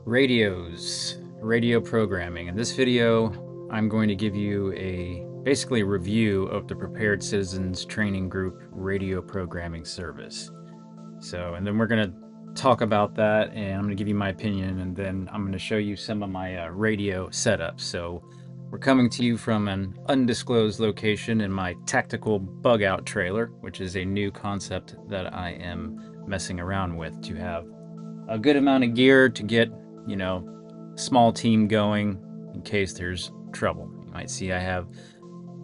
Radio programming. In this video, I'm going to give you basically a review of the Prepared Citizens Training Group radio programming service. And then we're going to talk about that, and I'm going to give you my opinion, and then I'm going to show you some of my radio setup. So we're coming to you from an undisclosed location in my tactical bug out trailer, which is a new concept that I am messing around with to have a good amount of gear to get, small team going in case there's trouble. You might see I have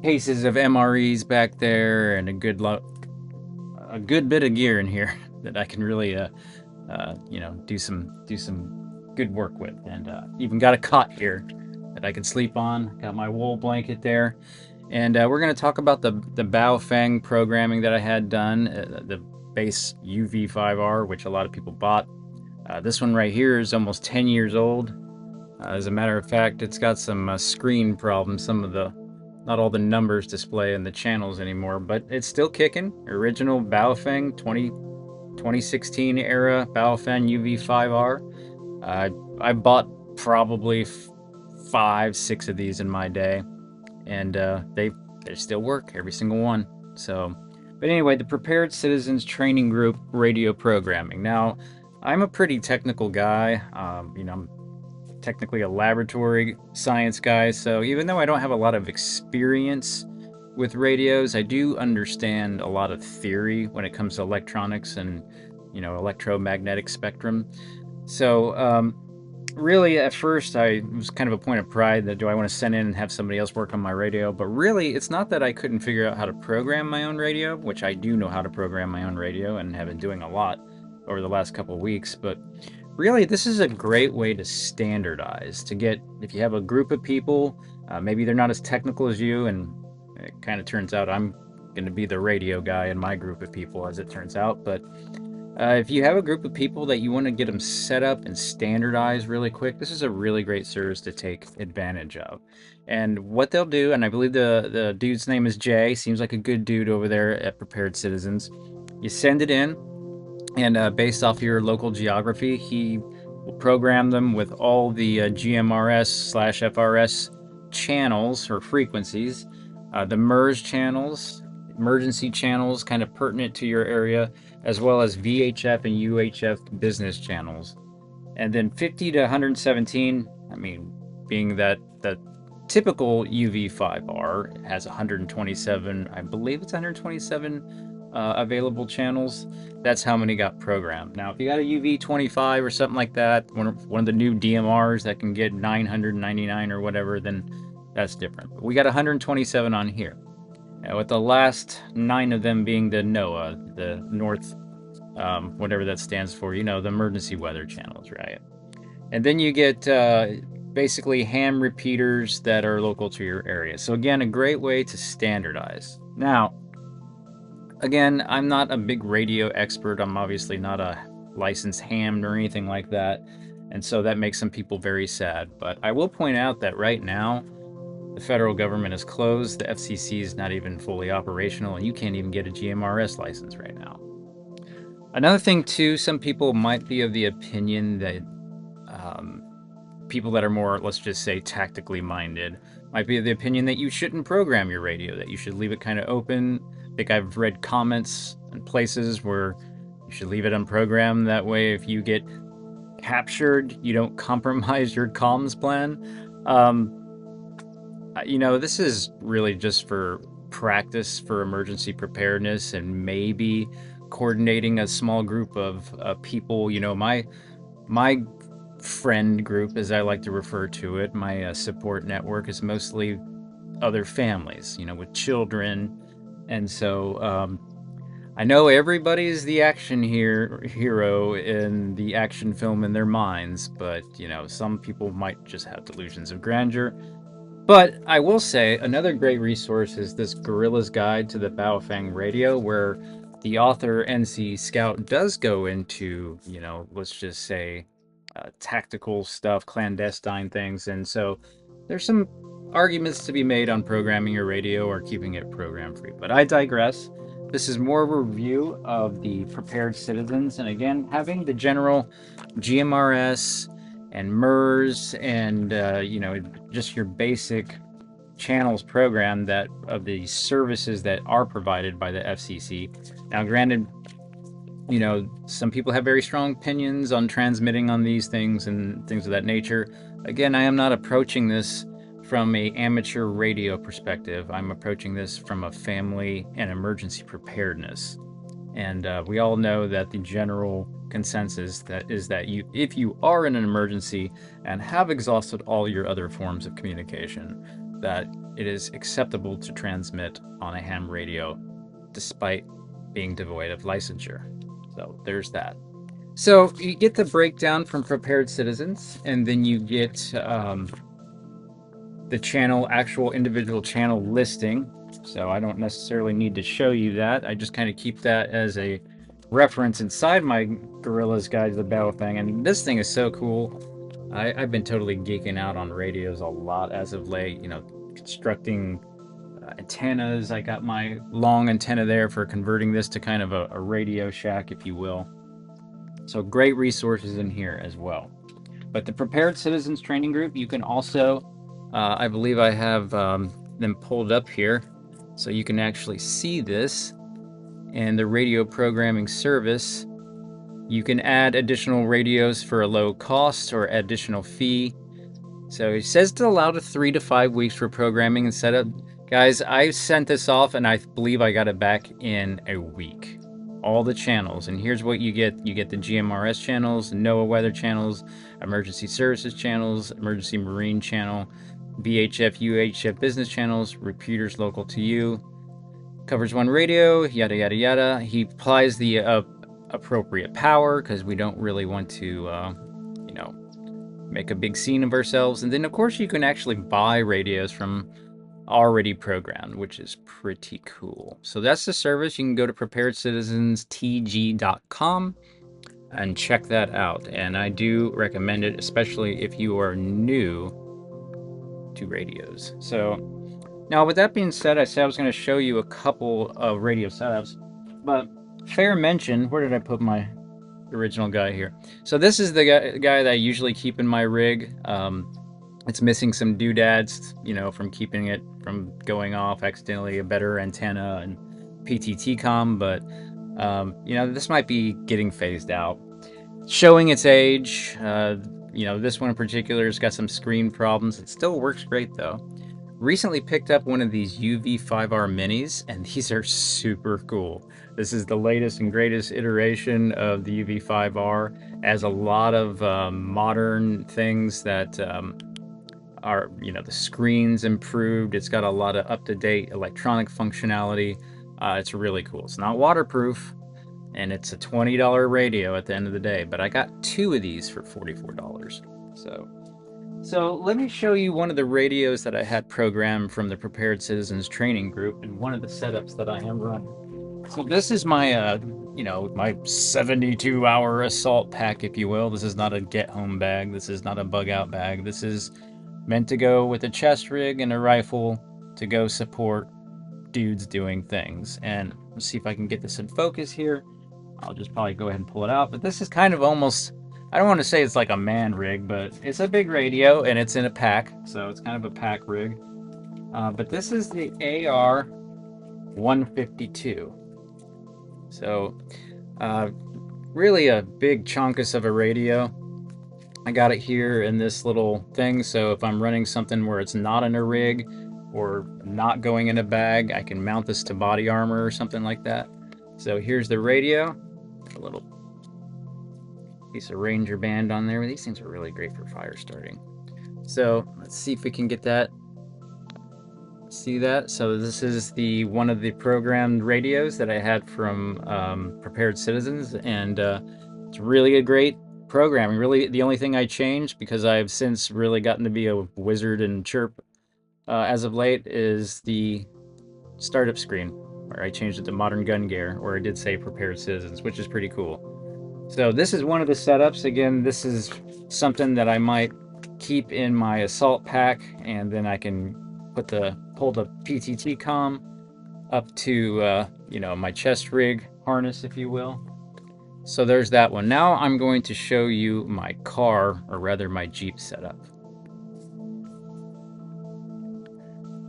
cases of MREs back there and a good bit of gear in here that I can really, do some good work with. And even got a cot here that I can sleep on. Got my wool blanket there. And we're going to talk about the Baofeng programming that I had done, the base UV5R, which a lot of people bought. This one right here is almost 10 years old. As a matter of fact, it's got some screen problems. Not all the numbers display in the channels anymore, but it's still kicking. Original Baofeng 2016 era Baofeng UV5R. I bought probably 5-6 of these in my day, and they still work, every single one. But anyway, the Prepared Citizens Training Group radio programming. Now, I'm a pretty technical guy. I'm technically a laboratory science guy, so even though I don't have a lot of experience with radios, I do understand a lot of theory when it comes to electronics and, electromagnetic spectrum. So, really, at first, it was kind of a point of pride that do I want to send in and have somebody else work on my radio? But really, it's not that I couldn't figure out how to program my own radio, which I do know how to program my own radio and have been doing a lot over the last couple of weeks, but really this is a great way to standardize, to get, if you have a group of people, maybe they're not as technical as you, and it kind of turns out I'm going to be the radio guy in my group of people, as it turns out. But if you have a group of people that you want to get them set up and standardized really quick, this is a really great service to take advantage of. And what they'll do, and I believe the dude's name is Jay, seems like a good dude over there at Prepared Citizens. You send it in, and based off your local geography, he will program them with all the GMRS/FRS channels or frequencies, the MERS channels, emergency channels kind of pertinent to your area, as well as VHF and UHF business channels. And then 50 to 117, being that the typical UV5R has 127, I believe it's 127 available channels. That's how many got programmed. Now, if you got a UV25 or something like that, one of the new DMRs that can get 999 or whatever, then that's different. But we got 127 on here, with the last 9 of them being the NOAA, the North, whatever that stands for, the emergency weather channels, right? And then you get basically ham repeaters that are local to your area. So again, a great way to standardize. Now, again, I'm not a big radio expert. I'm obviously not a licensed ham or anything like that. And so that makes some people very sad. But I will point out that right now, the federal government is closed. The FCC is not even fully operational, and you can't even get a GMRS license right now. Another thing, too, some people might be of the opinion that people that are more, let's just say, tactically minded, might be of the opinion that you shouldn't program your radio, that you should leave it kind of open. I think I've read comments and places where you should leave it unprogrammed. That way, if you get captured, you don't compromise your comms plan. This is really just for practice, for emergency preparedness, and maybe coordinating a small group of people. My friend group, as I like to refer to it, my support network, is mostly other families, with children. And so I know everybody's the action hero in the action film in their minds, but some people might just have delusions of grandeur. But I will say another great resource is this Gorilla's Guide to the Baofeng Radio, where the author NC Scout does go into, let's just say, tactical stuff, clandestine things. And so there's some arguments to be made on programming your radio or keeping it program free. But I digress. This is more of a review of the Prepared Citizens. And again, having the general GMRS and MERS and just your basic channels program that of the services that are provided by the FCC. Now, granted, some people have very strong opinions on transmitting on these things and things of that nature. Again, I am not approaching this from a amateur radio perspective. I'm approaching this from a family and emergency preparedness. And we all know that the general consensus that is that if you are in an emergency and have exhausted all your other forms of communication, that it is acceptable to transmit on a ham radio despite being devoid of licensure. So there's that. So you get the breakdown from Prepared Citizens, and then you get the actual individual channel listing. So I don't necessarily need to show you that. I just kind of keep that as a reference inside my Gorilla's Guide to the Battle thing. And this thing is so cool. I've been totally geeking out on radios a lot as of late, constructing antennas. I got my long antenna there for converting this to kind of a Radio Shack, if you will. So great resources in here as well. But the Prepared Citizens Training Group, you can also, I believe I have them pulled up here, so you can actually see this. And the radio programming service, you can add additional radios for a low cost or additional fee. So it says to allow to 3 to 5 weeks for programming and setup. Guys, I sent this off and I believe I got it back in a week. All the channels, and here's what you get. You get the GMRS channels, NOAA weather channels, emergency services channels, emergency marine channel, VHF, UHF business channels, repeaters local to you, covers one radio, yada yada yada. He applies the appropriate power because we don't really want to make a big scene of ourselves. And then of course you can actually buy radios from already programmed, which is pretty cool. So that's the service. You can go to preparedcitizenstg.com and check that out. And I do recommend it, especially if you are new to radios. So now with that being said, I said I was going to show you a couple of radio setups, but fair mention, where did I put my original guy here? So this is the guy that I usually keep in my rig. It's missing some doodads, from keeping it from going off accidentally, a better antenna and PTT comm, but this might be getting phased out. Showing its age, this one in particular has got some screen problems. It still works great though. Recently picked up one of these UV5R minis, and these are super cool. This is the latest and greatest iteration of the UV5R. It has a lot of modern things that are, the screen's improved. It's got a lot of up-to-date electronic functionality. It's really cool. It's not waterproof, and it's a $20 radio at the end of the day, but I got 2 of these for $44. So let me show you one of the radios that I had programmed from the Prepared Citizens Training Group, and one of the setups that I am running. So this is my, my 72-hour assault pack, if you will. This is not a get-home bag. This is not a bug-out bag. This is meant to go with a chest rig and a rifle to go support dudes doing things. And let's see if I can get this in focus here. I'll just probably go ahead and pull it out. But this is kind of almost, I don't want to say it's like a man rig, but it's a big radio and it's in a pack. So it's kind of a pack rig. But this is the AR-152. So really a big chunkus of a radio. I got it here in this little thing, so if I'm running something where it's not in a rig or not going in a bag, I can mount this to body armor or something like that. So here's the radio, a little piece of Ranger band on there. These things are really great for fire starting. So let's see if we can get that. See that? So this is one of the programmed radios that I had from Prepared Citizens, and it's really a great programming. Really, the only thing I changed, because I've since really gotten to be a wizard in chirp as of late, is the startup screen, where I changed it to modern gun gear, or I did say Prepared Citizens, which is pretty cool. So this is one of the setups. Again, this is something that I might keep in my assault pack, and then I can pull the PTT comm up to my chest rig harness, if you will. So there's that one. Now I'm going to show you my car, or rather my Jeep setup.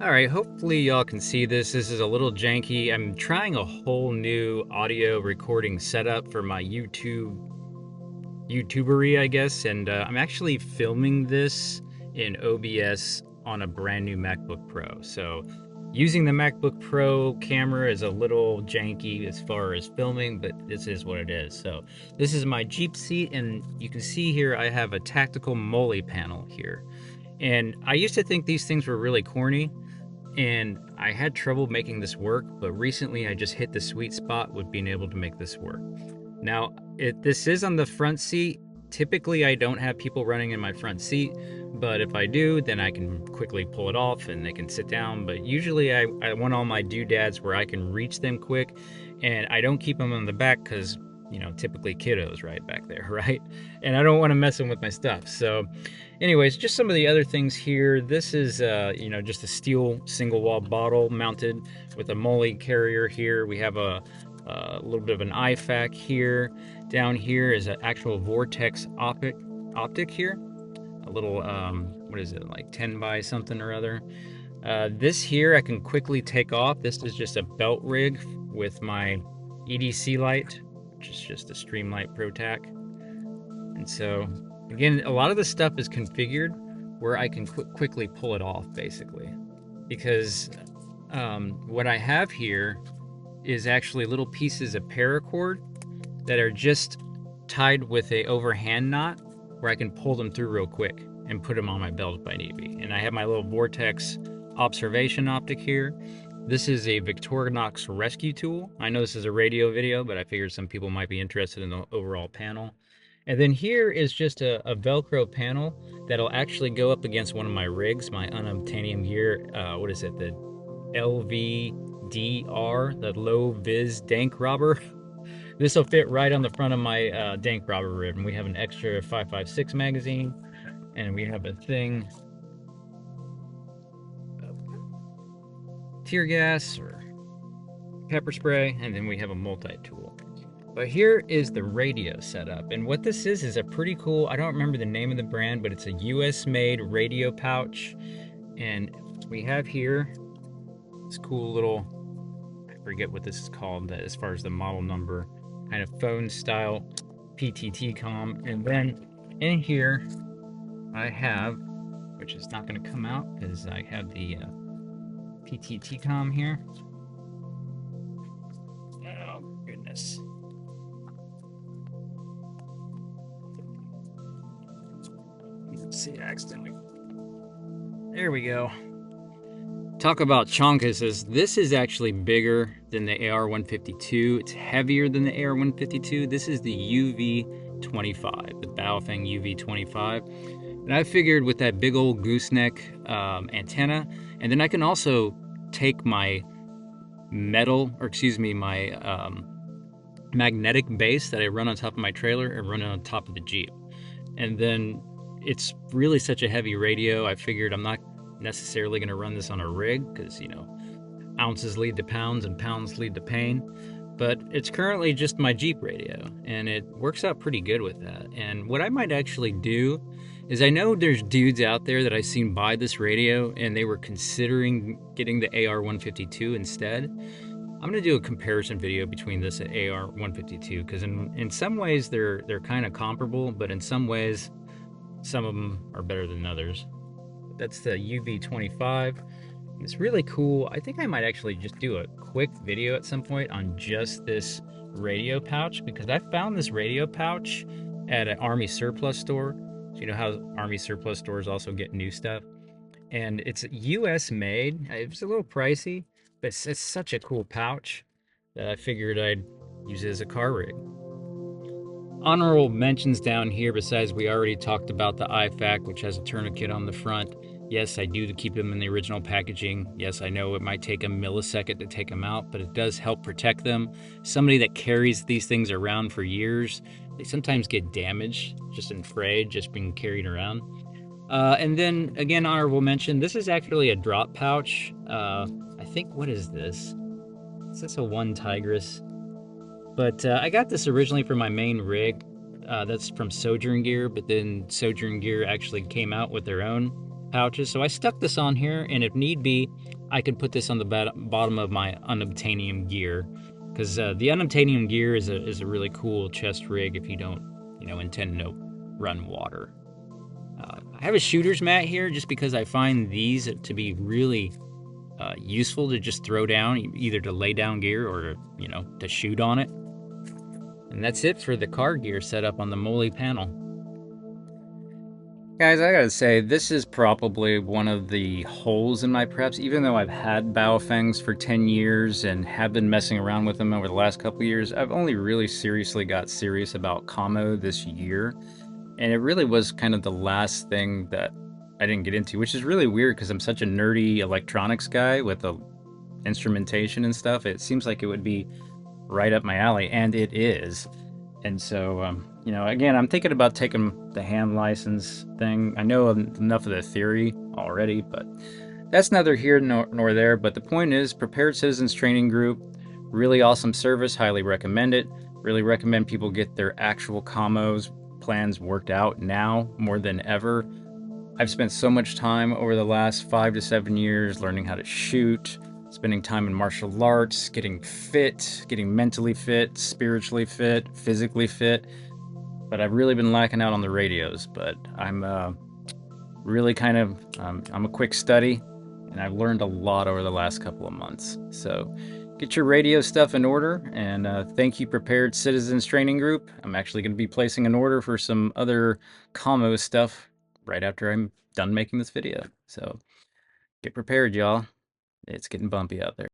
All right, hopefully y'all can see this. This is a little janky. I'm trying a whole new audio recording setup for my YouTubery, I guess, and I'm actually filming this in OBS on a brand new MacBook Pro. So using the MacBook Pro camera is a little janky as far as filming, but this is what it is. So this is my Jeep seat, and you can see here I have a tactical Molly panel here. And I used to think these things were really corny, and I had trouble making this work, but recently I just hit the sweet spot with being able to make this work. Now, this is on the front seat. Typically, I don't have people running in my front seat, but if I do, then I can quickly pull it off and they can sit down. But usually I want all my doodads where I can reach them quick, and I don't keep them on the back because, you know, typically kiddos right back there, right? And I don't want to mess them with my stuff. So anyways, just some of the other things here. This is, you know, just a steel single wall bottle mounted with a Molly carrier here. We have a little bit of an IFAC here. Down here is an actual vortex optic here. A little, what is it, like 10 by something or other. This here I can quickly take off. This is just a belt rig with my EDC light, which is just a Streamlight ProTac. And so, again, a lot of the stuff is configured where I can quickly pull it off, basically. Because what I have here is actually little pieces of paracord that are just tied with a overhand knot where I can pull them through real quick and put them on my belt if I need be. And I have my little vortex observation optic here. This is a Victorinox rescue tool. I know this is a radio video, but I figured some people might be interested in the overall panel. And then here is just a Velcro panel that'll actually go up against one of my rigs, my unobtainium gear. What is it? The LVDR, the low vis dank robber. This will fit right on the front of my dank robber rib, and we have an extra 5.56 magazine, and we have a thing of tear gas or pepper spray, and then we have a multi-tool. But here is the radio setup, and what this is a pretty cool, I don't remember the name of the brand, but it's a US made radio pouch. And we have here this cool little, I forget what this is called as far as the model number, kind of phone style PTT com. And then in here I have, which is not going to come out because I have the PTT com here. Oh goodness. Let's see, accidentally. There we go. Talk about chonkuses. This is actually bigger than the AR-152. It's heavier than the AR-152. This is the UV-25, the Baofeng UV-25. And I figured with that big old gooseneck antenna, and then I can also take my my magnetic base that I run on top of my trailer and run it on top of the Jeep. And then it's really such a heavy radio, I figured I'm not necessarily going to run this on a rig because, you know, ounces lead to pounds and pounds lead to pain. But it's currently just my Jeep radio, and it works out pretty good with that. And what I might actually do is, I know there's dudes out there that I've seen buy this radio and they were considering getting the AR-152 instead. I'm going to do a comparison video between this and AR-152 because in some ways they're kind of comparable, but in some ways some of them are better than others. That's the UV-25. It's really cool. I think I might actually just do a quick video at some point on just this radio pouch, because I found this radio pouch at an Army surplus store. So you know how Army surplus stores also get new stuff, and it's US made. It's a little pricey, but it's such a cool pouch that I figured I'd use it as a car rig. Honorable mentions down here, besides we already talked about the IFAC, which has a tourniquet on the front. Yes, I do keep them in the original packaging. Yes, I know it might take a millisecond to take them out, but it does help protect them. Somebody that carries these things around for years, they sometimes get damaged, just in frayed, just being carried around. And then, again, honorable mention, this is actually a drop pouch. I think, what is this? Is this a One Tigris? But I got this originally for my main rig. That's from Sojourn Gear, but then Sojourn Gear actually came out with their own pouches. So I stuck this on here, and if need be, I could put this on the bottom of my unobtainium gear, because the unobtainium gear is a really cool chest rig if you don't intend to run water. I have a shooter's mat here just because I find these to be really useful to just throw down, either to lay down gear or to shoot on it. And that's it for the car gear setup on the Moly panel. Guys, I gotta say, this is probably one of the holes in my preps, even though I've had Baofangs for 10 years and have been messing around with them over the last couple years. I've only really seriously got serious about Camo this year, and it really was kind of the last thing that I didn't get into, which is really weird because I'm such a nerdy electronics guy with the instrumentation and stuff. It seems like it would be right up my alley, and it is. And so, again, I'm thinking about taking the hand license thing. I know enough of the theory already, but that's neither here nor there. But the point is, Prepared Citizens Training Group, really awesome service. Highly recommend it. Really recommend people get their actual commos plans worked out now more than ever. I've spent so much time over the last 5 to 7 years learning how to shoot, spending time in martial arts, getting fit, getting mentally fit, spiritually fit, physically fit. But I've really been lacking out on the radios. But I'm really kind of, I'm a quick study, and I've learned a lot over the last couple of months. So get your radio stuff in order, and thank you, Prepared Citizens Training Group. I'm actually going to be placing an order for some other commo stuff right after I'm done making this video. So get prepared, y'all. It's getting bumpy out there.